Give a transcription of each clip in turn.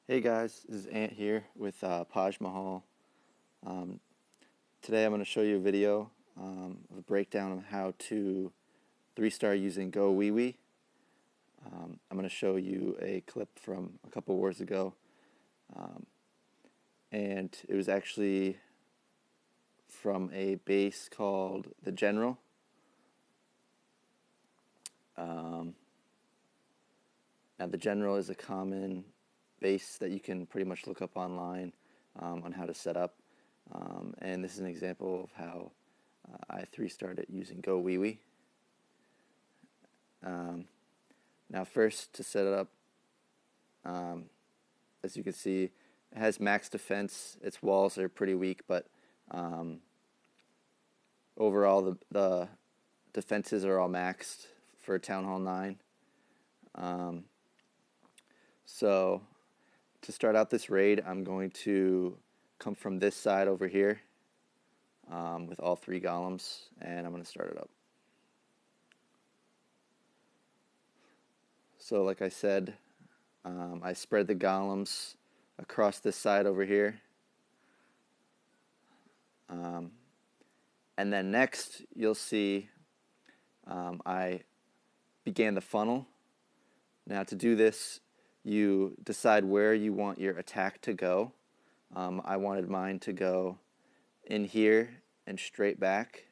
Hey guys, this is Ant here with Paj Mahal. Um, Today I'm going to show you a video of a breakdown of how to 3-star using GoWiWi. I'm going to show you a clip from a couple wars ago, and it was actually from a base called the General. Now the General is a common base that you can pretty much look up online on how to set up. And this is an example of how I 3-starred it using GoWiWi. Now first, to set it up, as you can see, it has max defense. Its walls are pretty weak, but overall the defenses are all maxed for Town Hall 9. So to start out this raid, I'm going to come from this side over here with all 3 golems, and I'm going to start it up. So like I said, I spread the golems across this side over here. And then next, you'll see I began the funnel. Now to do this, you decide where you want your attack to go. I wanted mine to go in here and straight back.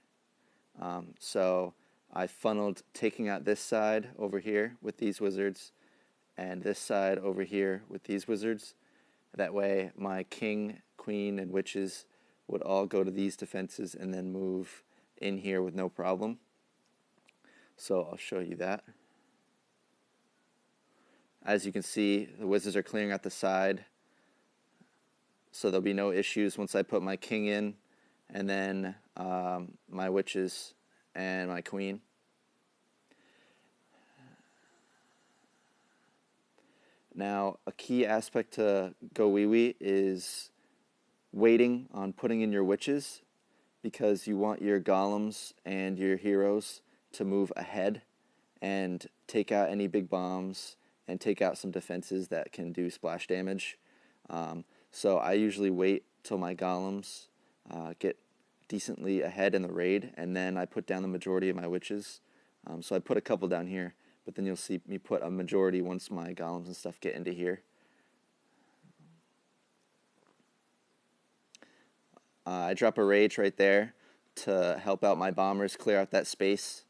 So I funneled taking out this side over here with these wizards and this side over here with these wizards. That way my king, queen, and witches would all go to these defenses and then move in here with no problem. So I'll show you that. As you can see, the wizards are clearing out the side, so there'll be no issues once I put my king in, and then my witches and my queen. Now, a key aspect to GoWiWi is waiting on putting in your witches, because you want your golems and your heroes to move ahead and take out any big bombs and take out some defenses that can do splash damage. So I usually wait till my golems get decently ahead in the raid, and then I put down the majority of my witches. So I put a couple down here, but then you'll see me put a majority once my golems and stuff get into here. I drop a rage right there to help out my bombers clear out that space.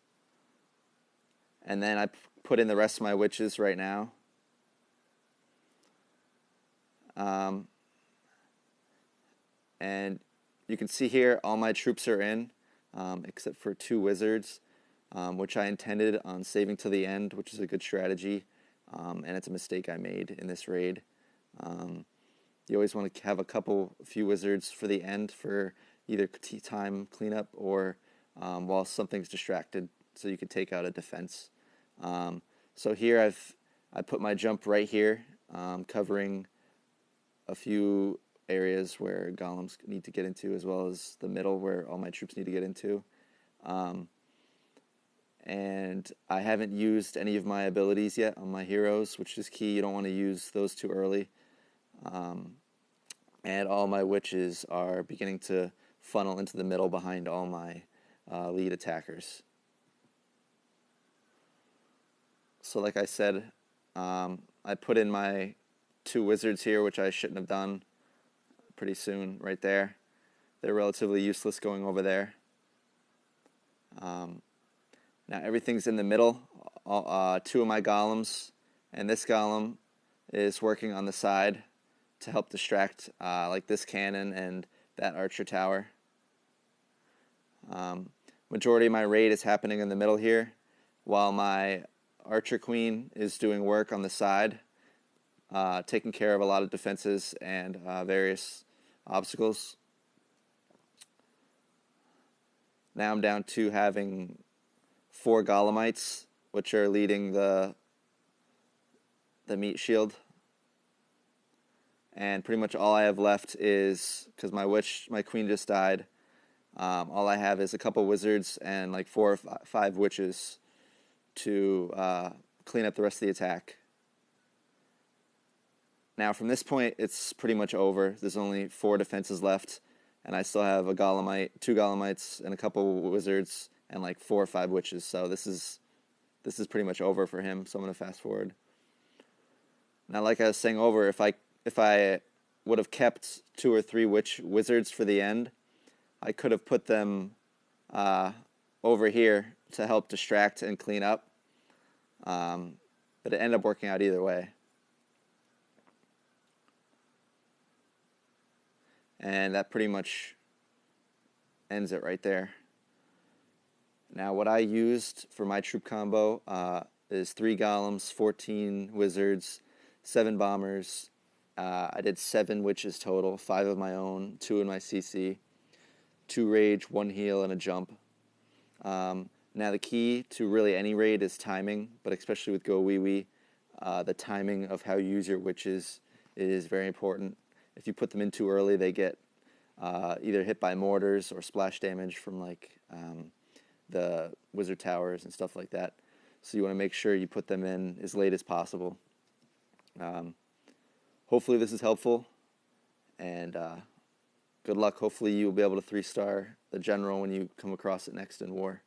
And then I put in the rest of my witches right now. And you can see here all my troops are in, except for 2 wizards, which I intended on saving to the end, which is a good strategy, and it's a mistake I made in this raid. You always want to have a few wizards for the end for either tea time cleanup or while something's distracted, so you can take out a defense. So here I put my jump right here, covering a few areas where golems need to get into, as well as the middle where all my troops need to get into. And I haven't used any of my abilities yet on my heroes, which is key. You don't want to use those too early. And all my witches are beginning to funnel into the middle behind all my lead attackers. So like I said, I put in my 2 wizards here, which I shouldn't have done, pretty soon right there. They're relatively useless going over there. Now everything's in the middle. 2 of my golems, and this golem is working on the side to help distract like this cannon and that archer tower. Majority of my raid is happening in the middle here, while my archer queen is doing work on the side, taking care of a lot of defenses and various obstacles. Now I'm down to having 4 golemites, which are leading the meat shield. And pretty much all I have left is, because my queen just died, all I have is a couple wizards and like 4 or 5 witches to clean up the rest of the attack. Now from this point, it's pretty much over. There's only 4 defenses left, and I still have a Golemite, 2 Golemites, and a couple Wizards, and like 4 or 5 Witches. So this is pretty much over for him. So I'm gonna fast forward. Now, like I was saying over, if I would have kept 2 or 3 Wizards for the end, I could have put them over here to help distract and clean up. But it ended up working out either way. And that pretty much ends it right there. Now what I used for my troop combo is 3 Golems, 14 Wizards, 7 Bombers. I did 7 Witches total, 5 of my own, 2 in my CC, 2 Rage, 1 Heal, and a Jump. Now the key to really any raid is timing, but especially with GoWiWi, the timing of how you use your Witches is very important. If you put them in too early, they get either hit by mortars or splash damage from like the wizard towers and stuff like that. So you want to make sure you put them in as late as possible. Hopefully this is helpful, and good luck. Hopefully you will be able to 3-star the general when you come across it next in war.